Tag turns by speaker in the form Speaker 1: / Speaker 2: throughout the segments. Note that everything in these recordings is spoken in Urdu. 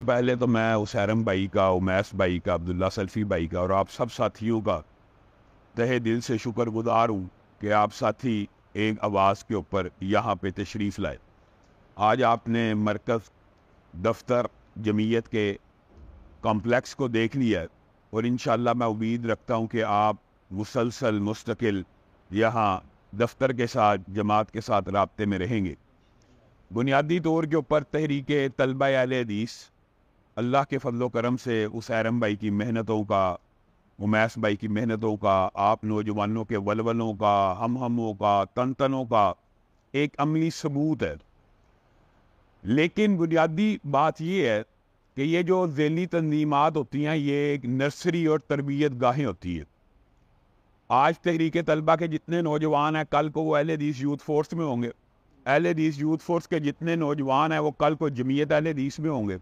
Speaker 1: پہلے تو میں اسیرم بھائی کا، امیس بھائی کا، عبداللہ سلفی بھائی کا اور آپ سب ساتھیوں کا تہہ دل سے شکر گزار ہوں کہ آپ ساتھی ایک آواز کے اوپر یہاں پہ تشریف لائے۔ آج آپ نے مرکز دفتر جمعیت کے کمپلیکس کو دیکھ لیا ہے اور انشاءاللہ میں امید رکھتا ہوں کہ آپ مسلسل مستقل یہاں دفتر کے ساتھ، جماعت کے ساتھ رابطے میں رہیں گے۔ بنیادی طور کے اوپر تحریک طلبہ اہل حدیث اللہ کے فضل و کرم سے اسیرم بھائی کی محنتوں کا، امیس بھائی کی محنتوں کا، آپ نوجوانوں کے ولولوں کا، ہموں کا، تنتنوں کا ایک عملی ثبوت ہے۔ لیکن بنیادی بات یہ ہے کہ یہ جو ذیلی تنظیمات ہوتی ہیں یہ ایک نرسری اور تربیت گاہیں ہوتی ہے۔ آج تحریک طلبہ کے جتنے نوجوان ہیں کل کو وہ اہل حدیث یوتھ فورس میں ہوں گے، اہل حدیث یوتھ فورس کے جتنے نوجوان ہیں وہ کل کو جمعیت اہل حدیث میں ہوں گے۔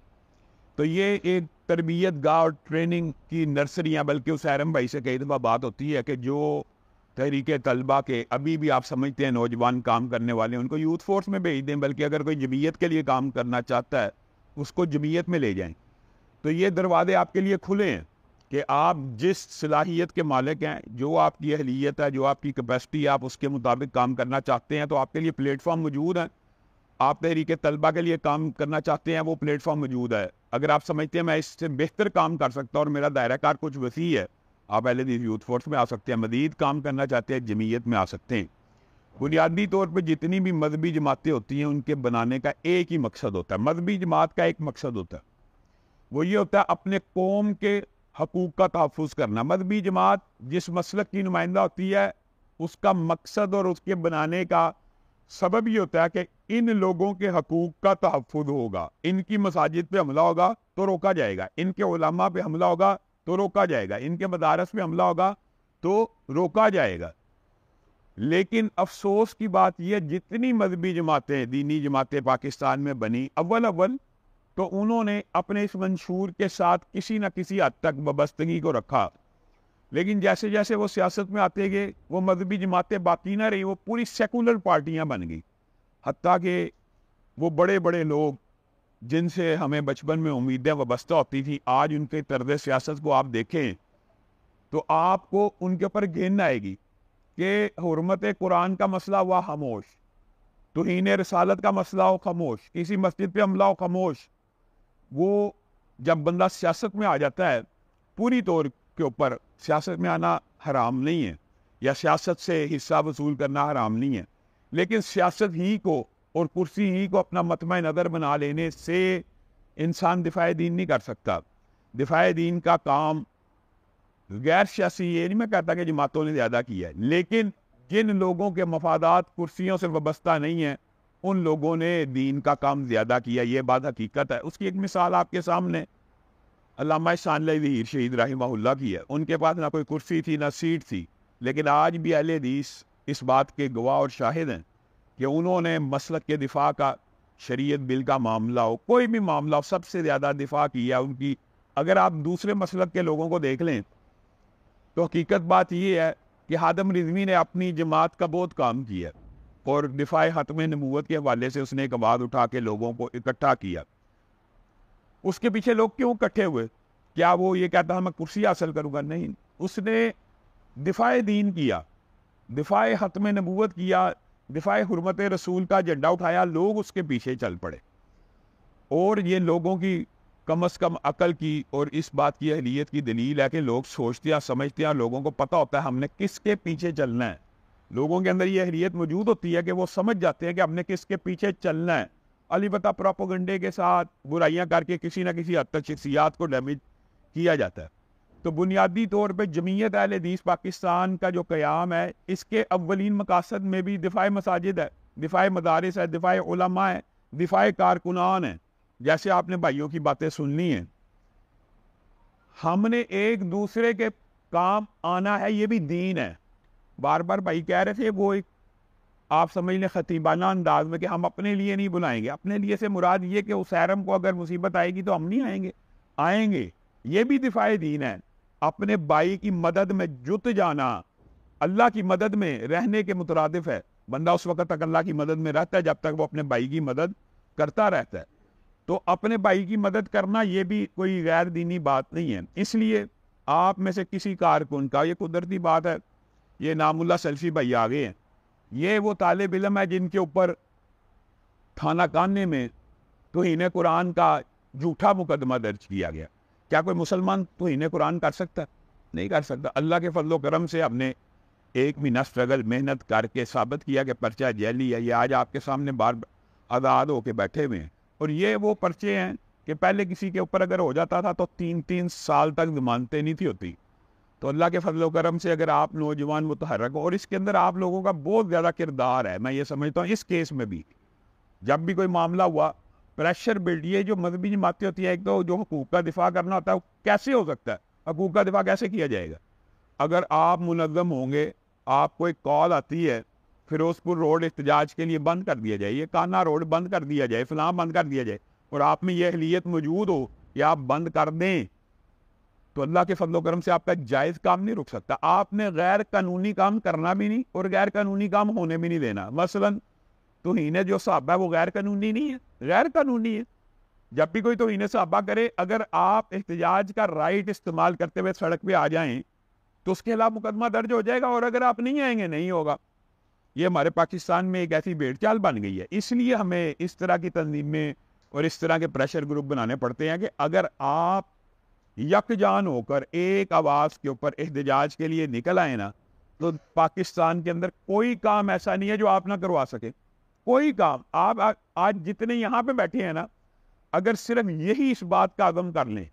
Speaker 1: تو یہ ایک تربیت گاہ اور ٹریننگ کی نرسریاں، بلکہ اسیرم بھائی سے کئی دفعہ بات ہوتی ہے کہ جو تحریک طلبہ کے ابھی بھی آپ سمجھتے ہیں نوجوان کام کرنے والے ہیں ان کو یوتھ فورس میں بھیج دیں، بلکہ اگر کوئی جمعیت کے لیے کام کرنا چاہتا ہے اس کو جمعیت میں لے جائیں۔ تو یہ دروازے آپ کے لیے کھلے ہیں کہ آپ جس صلاحیت کے مالک ہیں، جو آپ کی اہلیت ہے، جو آپ کی کیپیسٹی ہے، آپ اس کے مطابق کام کرنا چاہتے ہیں تو آپ کے لیے پلیٹ فارم موجود ہیں۔ آپ تحریک طلبہ کے لیے کام کرنا چاہتے ہیں وہ پلیٹ فارم موجود ہے۔ اگر آپ سمجھتے ہیں میں اس سے بہتر کام کر سکتا ہوں اور میرا دائرہ کار کچھ وسیع ہے، آپ اہل حدیث یوتھ فورس میں آ سکتے ہیں، مزید کام کرنا چاہتے ہیں جمعیت میں آ سکتے ہیں۔ بنیادی طور پہ جتنی بھی مذہبی جماعتیں ہوتی ہیں ان کے بنانے کا ایک ہی مقصد ہوتا ہے، مذہبی جماعت کا ایک مقصد ہوتا ہے، وہ یہ ہوتا ہے اپنے قوم کے حقوق کا تحفظ کرنا۔ مذہبی جماعت جس مسلک کی نمائندہ ہوتی ہے اس کا مقصد اور اس کے بنانے کا سبب یہ ہوتا ہے کہ ان لوگوں کے حقوق کا تحفظ ہوگا، ان کی مساجد پہ حملہ ہوگا تو روکا جائے گا، ان کے علماء پہ حملہ ہوگا تو روکا جائے گا، ان کے مدارس پہ حملہ ہوگا تو روکا جائے گا۔ لیکن افسوس کی بات یہ جتنی مذہبی جماعتیں، دینی جماعتیں پاکستان میں بنی، اول تو انہوں نے اپنے اس منشور کے ساتھ کسی نہ کسی حد تک وابستگی کو رکھا، لیکن جیسے جیسے وہ سیاست میں آتے گئے وہ مذہبی جماعتیں باقی نہ رہی، وہ پوری سیکولر پارٹیاں بن گئی۔ حتیٰ کہ وہ بڑے بڑے لوگ جن سے ہمیں بچپن میں امیدیں وابستہ ہوتی تھی، آج ان کے طرز سیاست کو آپ دیکھیں تو آپ کو ان کے اوپر گھن آئے گی کہ حرمت قرآن کا مسئلہ ہوا خاموش، توہین رسالت کا مسئلہ ہو خاموش، کسی مسجد پہ حملہ ہو خاموش۔ وہ جب بندہ سیاست میں آ جاتا ہے، پوری طور کے اوپر سیاست میں آنا حرام نہیں ہے یا سیاست سے حصہ وصول کرنا حرام نہیں ہے، لیکن سیاست ہی کو اور کرسی ہی کو اپنا مطمع نظر بنا لینے سے انسان دفاع دین نہیں کر سکتا۔ دفاع دین کا کام غیر سیاسی، یہ نہیں میں کہتا کہ جماعتوں نے زیادہ کیا ہے، لیکن جن لوگوں کے مفادات کرسیوں سے وابستہ نہیں ہیں ان لوگوں نے دین کا کام زیادہ کیا، یہ بات حقیقت ہے۔ اس کی ایک مثال آپ کے سامنے علامہ احسان اللہ ظہیر شہید رحمہ اللہ کی ہے۔ ان کے پاس نہ کوئی کرسی تھی نہ سیٹ تھی، لیکن آج بھی اہل حدیث اس بات کے گواہ اور شاہد ہیں کہ انہوں نے مسلک کے دفاع کا، شریعت بل کا معاملہ ہو، کوئی بھی معاملہ ہو، سب سے زیادہ دفاع کیا ان کی۔ اگر آپ دوسرے مسلک کے لوگوں کو دیکھ لیں تو حقیقت بات یہ ہے کہ ہادم رضوی نے اپنی جماعت کا بہت کام کیا اور دفاع ختم نبوت کے حوالے سے اس نے ایک آواز اٹھا کے لوگوں کو اکٹھا کیا۔ اس کے پیچھے لوگ کیوں اکٹھے ہوئے؟ کیا وہ یہ کہتا ہے میں کرسی حاصل کروں گا؟ نہیں، اس نے دفاع دین کیا، دفاع ختم نبوت کیا، دفاع حرمت رسول کا جھنڈا اٹھایا، لوگ اس کے پیچھے چل پڑے۔ اور یہ لوگوں کی کم از کم عقل کی اور اس بات کی اہلیت کی دلیل ہے کہ لوگ سوچتے ہیں، سمجھتے ہیں، لوگوں کو پتہ ہوتا ہے ہم نے کس کے پیچھے چلنا ہے۔ لوگوں کے اندر یہ اہلیت موجود ہوتی ہے کہ وہ سمجھ جاتے ہیں کہ ہم نے کس کے پیچھے چلنا ہے۔ البتہ پروپیگنڈے کے ساتھ برائیاں کر کے کسی نہ کسی حد تک شخصیات کو ڈیمیج کیا جاتا ہے۔ تو بنیادی طور پہ جمعیت اہل حدیث پاکستان کا جو قیام ہے اس کے اولین مقاصد میں بھی دفاع مساجد ہے، دفاع مدارس ہے، دفاع علماء ہے، دفاع کارکنان ہے۔ جیسے آپ نے بھائیوں کی باتیں سننی ہیں، ہم نے ایک دوسرے کے کام آنا ہے، یہ بھی دین ہے۔ بار بار بھائی کہہ رہے تھے وہ ایک آپ سمجھ لیں خطیبانہ انداز میں کہ ہم اپنے لیے نہیں بلائیں گے، اپنے لیے سے مراد یہ کہ اسیرم کو اگر مصیبت آئے گی تو ہم نہیں آئیں گے، آئیں گے، یہ بھی دفاع دین ہے۔ اپنے بھائی کی مدد میں جت جانا اللہ کی مدد میں رہنے کے مترادف ہے۔ بندہ اس وقت تک اللہ کی مدد میں رہتا ہے جب تک وہ اپنے بھائی کی مدد کرتا رہتا ہے۔ تو اپنے بھائی کی مدد کرنا یہ بھی کوئی غیر دینی بات نہیں ہے. اس لیے آپ میں سے کسی کارکن کا, یہ قدرتی بات ہے, یہ نام اللہ سیلفی بھائی آگے ہیں, یہ وہ طالب علم ہے جن کے اوپر تھانہ کانے میں توہین قرآن کا جھوٹا مقدمہ درج کیا گیا. کیا کوئی مسلمان توہین قرآن کر سکتا؟ نہیں کر سکتا. اللہ کے فضل و کرم سے ہم نے ایک مہینہ اسٹرگل محنت کر کے ثابت کیا کہ پرچہ جعلی ہے. یہ آج آپ کے سامنے بار آزاد ہو کے بیٹھے ہوئے ہیں, اور یہ وہ پرچے ہیں کہ پہلے کسی کے اوپر اگر ہو جاتا تھا تو 3 سال تک ضمانتیں نہیں تھی ہوتی. تو اللہ کے فضل و کرم سے اگر آپ نوجوان متحرک ہو, اور اس کے اندر آپ لوگوں کا بہت زیادہ کردار ہے, میں یہ سمجھتا ہوں اس کیس میں بھی جب بھی کوئی معاملہ ہوا پریشر بلڈ, یہ جو مذہبی جماعتیں ہوتی ہیں, ایک تو جو حقوق کا دفاع کرنا ہوتا ہے, کیسے ہو سکتا ہے حقوق کا دفاع کیسے کیا جائے گا؟ اگر آپ منظم ہوں گے, آپ کو ایک کال آتی ہے فیروزپور روڈ احتجاج کے لیے بند کر دیا جائے, یہ کانا روڈ بند کر دیا جائے, فلاں بند کر دیا جائے, اور آپ میں یہ اہلیت موجود ہو کہ آپ بند کر دیں, تو اللہ کے فضل و کرم سے آپ کا جائز کام نہیں رک سکتا. آپ نے غیر قانونی کام کرنا بھی نہیں اور غیر قانونی کام ہونے بھی نہیں دینا. مثلاً توہین جو صحابہ ہے وہ غیر قانونی نہیں ہے, غیر قانونی ہے. جب بھی کوئی توہین صحابہ کرے, اگر آپ احتجاج کا رائٹ استعمال کرتے ہوئے سڑک پہ آ جائیں تو اس کے خلاف مقدمہ درج ہو جائے گا, اور اگر آپ نہیں آئیں گے نہیں ہوگا. یہ ہمارے پاکستان میں ایک ایسی بھیڑ چال بن گئی ہے. اس لیے ہمیں اس طرح کی تنظیمیں اور اس طرح کے پریشر گروپ بنانے پڑتے ہیں کہ اگر آپ یکجان ہو کر ایک آواز کے اوپر احتجاج کے لیے نکل آئے نا, تو پاکستان کے اندر کوئی کام ایسا نہیں ہے جو آپ نہ کروا سکے. کوئی کام آپ آج جتنے یہاں پہ بیٹھے ہیں نا, اگر صرف یہی اس بات کا عزم کر لیں